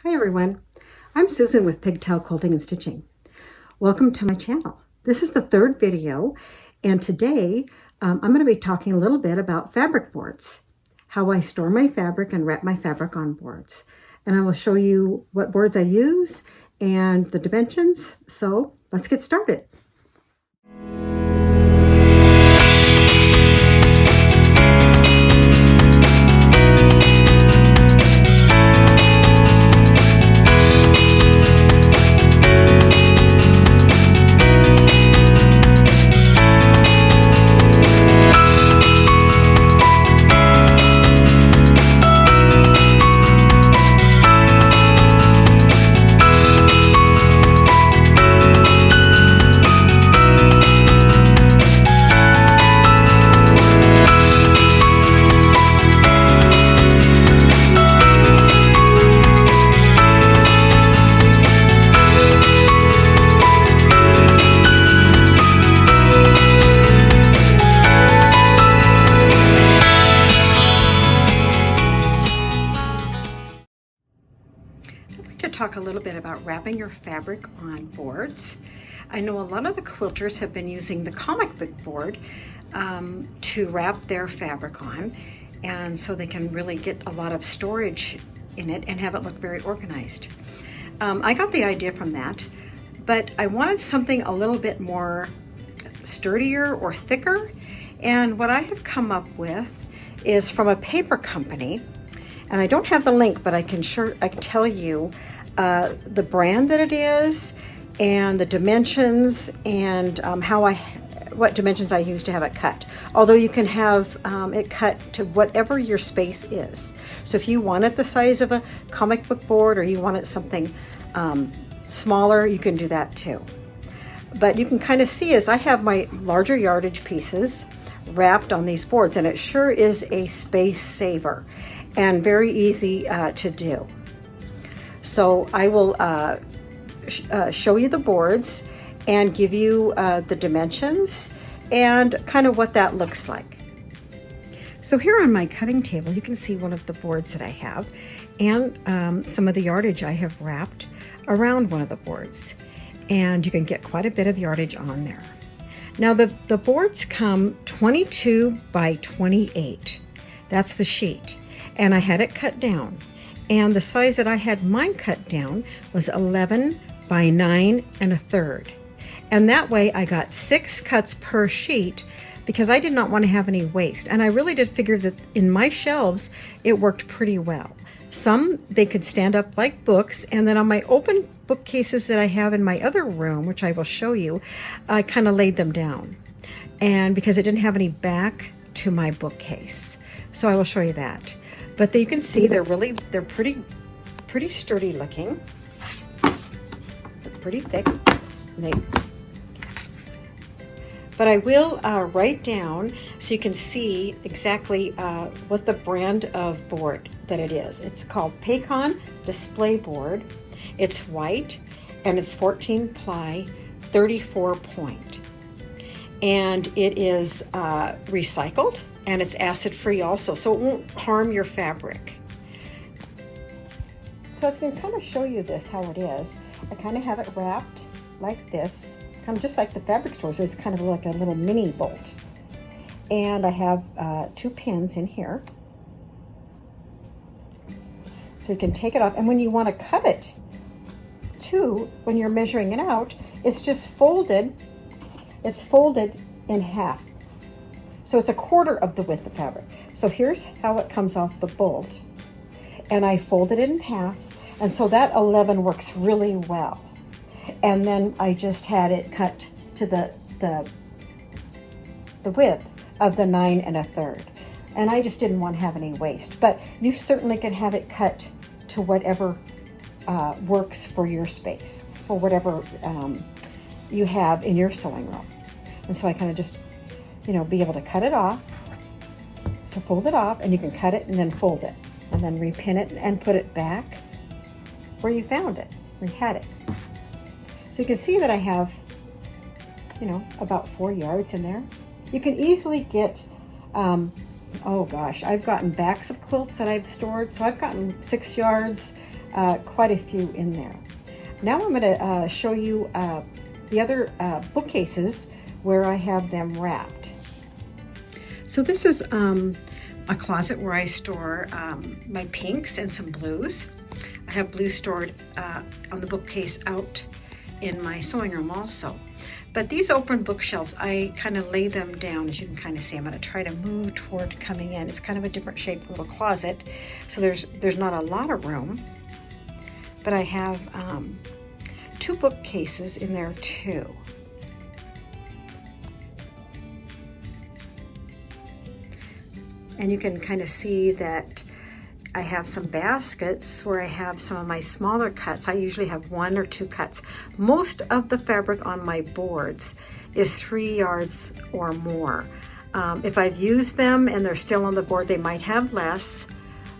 Hi everyone, I'm Susan with Pigtail Quilting and Stitching. Welcome to my channel. This is the third video, and today I'm going to be talking a little bit about fabric boards, how I store my fabric and wrap my fabric on boards. And I will show you what boards I use and the dimensions. So let's get started. To talk a little bit about wrapping your fabric on boards. I know a lot of the quilters have been using the comic book board to wrap their fabric on, and so they can really get a lot of storage in it and have it look very organized. I got the idea from that, but I wanted something a little bit more sturdier or thicker, and what I have come up with is from a paper company. And I don't have the link, but I can tell you the brand that it is and the dimensions and what dimensions I use to have it cut. Although you can have it cut to whatever your space is. So if you want it the size of a comic book board or you want it something smaller, you can do that too. But you can kind of see as I have my larger yardage pieces wrapped on these boards, and it sure is a space saver and very easy to do. So I will show you the boards and give you the dimensions and kind of what that looks like. So here on my cutting table, you can see one of the boards that I have and some of the yardage I have wrapped around one of the boards. And you can get quite a bit of yardage on there. Now the boards come 22 by 28. That's the sheet. And I had it cut down, and the size that I had mine cut down was 11 by 9 1/3, and that way I got 6 cuts per sheet because I did not want to have any waste. And I really did figure that in my shelves it worked pretty well. Some they could stand up like books, and then on my open bookcases that I have in my other room, which I will show you, I kind of laid them down, and because it didn't have any back to my bookcase, so I will show you that. But you can see they're pretty sturdy looking. They're pretty thick. But I will write down so you can see exactly what the brand of board that it is. It's called Paycon Display Board. It's white and it's 14 ply, 34 point. And it is recycled. And it's acid free also, so it won't harm your fabric. So I can kind of show you this, how it is. I kind of have it wrapped like this, kind of just like the fabric store, so it's kind of like a little mini bolt. And I have 2 pins in here. So you can take it off, and when you want to cut it too, when you're measuring it out, it's just folded. It's folded in half. So it's 1/4 of the width of fabric. So here's how it comes off the bolt. And I folded it in half. And so that 11 works really well. And then I just had it cut to the width of the 9 1/3. And I just didn't want to have any waste. But you certainly can have it cut to whatever works for your space, for whatever you have in your sewing room. And so I kind of just be able to cut it off, to fold it off, and you can cut it and then fold it, and then repin it and put it back where you found it, where you had it. So you can see that I have, about 4 yards in there. You can easily get, oh gosh, I've gotten backs of quilts that I've stored, so I've gotten 6 yards, quite a few in there. Now I'm going to show you the other bookcases where I have them wrapped. So this is a closet where I store my pinks and some blues. I have blues stored on the bookcase out in my sewing room also. But these open bookshelves, I kind of lay them down, as you can kind of see. I'm going to try to move toward coming in. It's kind of a different shaped little closet, so there's not a lot of room. But I have 2 bookcases in there too. And you can kind of see that I have some baskets where I have some of my smaller cuts. I usually have 1 or 2 cuts. Most of the fabric on my boards is 3 yards or more. If I've used them and they're still on the board, they might have less,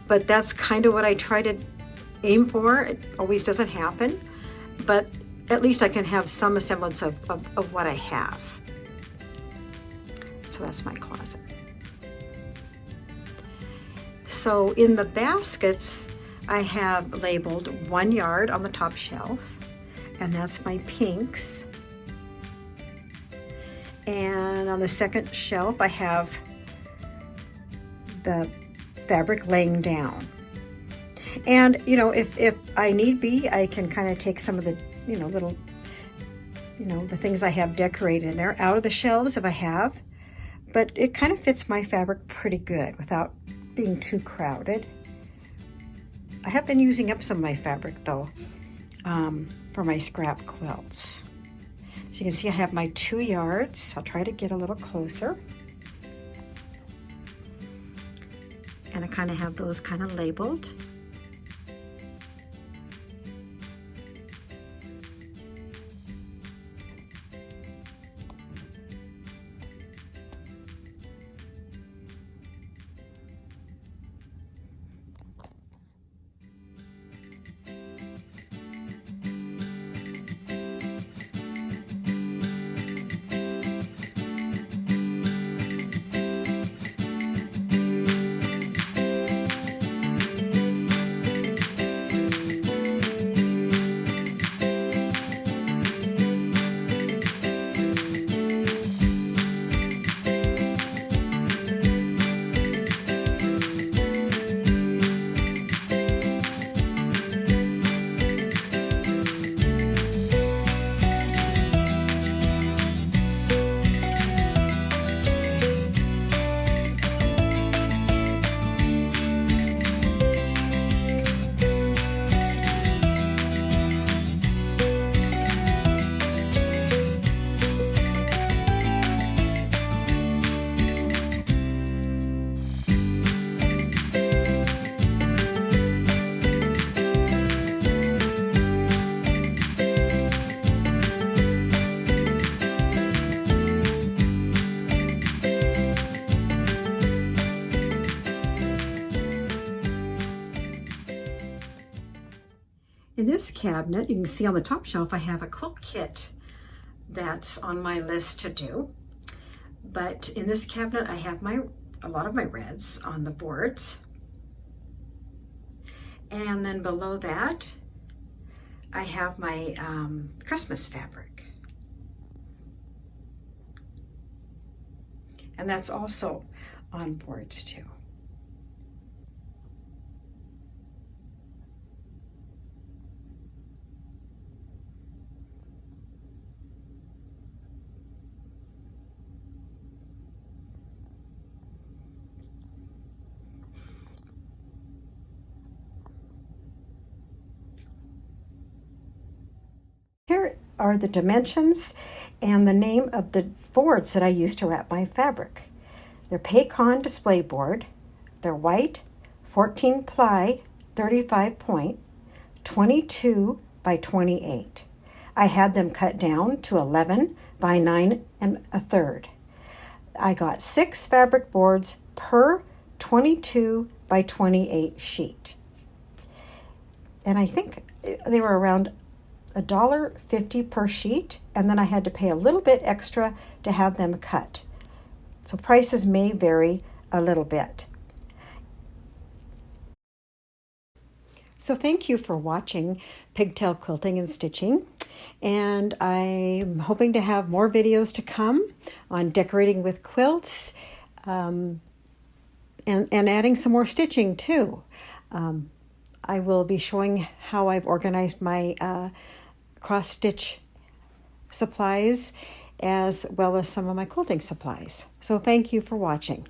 but that's kind of what I try to aim for. It always doesn't happen, but at least I can have some semblance of what I have. So that's my closet. So in the baskets, I have labeled 1 yard on the top shelf, and that's my pinks. And on the second shelf, I have the fabric laying down. And, you know, if I need be, I can kind of take some of the, little, the things I have decorated in there out of the shelves if I have. But it kind of fits my fabric pretty good without being too crowded. I have been using up some of my fabric though for my scrap quilts. So you can see I have my 2 yards. I'll try to get a little closer. And I kind of have those kind of labeled. In this cabinet, you can see on the top shelf, I have a quilt kit that's on my list to do. But in this cabinet, I have a lot of my reds on the boards. And then below that, I have my Christmas fabric. And that's also on boards too. Here are the dimensions and the name of the boards that I use to wrap my fabric. They're Paycon display board. They're white, 14 ply, 35 point, 22 by 28. I had them cut down to 11 by 9 1/3. I got 6 fabric boards per 22 by 28 sheet. And I think they were around $1.50 per sheet, and then I had to pay a little bit extra to have them cut. So prices may vary a little bit. So thank you for watching Pigtail Quilting and Stitching. And I'm hoping to have more videos to come on decorating with quilts and adding some more stitching too. I will be showing how I've organized my cross-stitch supplies as well as some of my quilting supplies. So thank you for watching.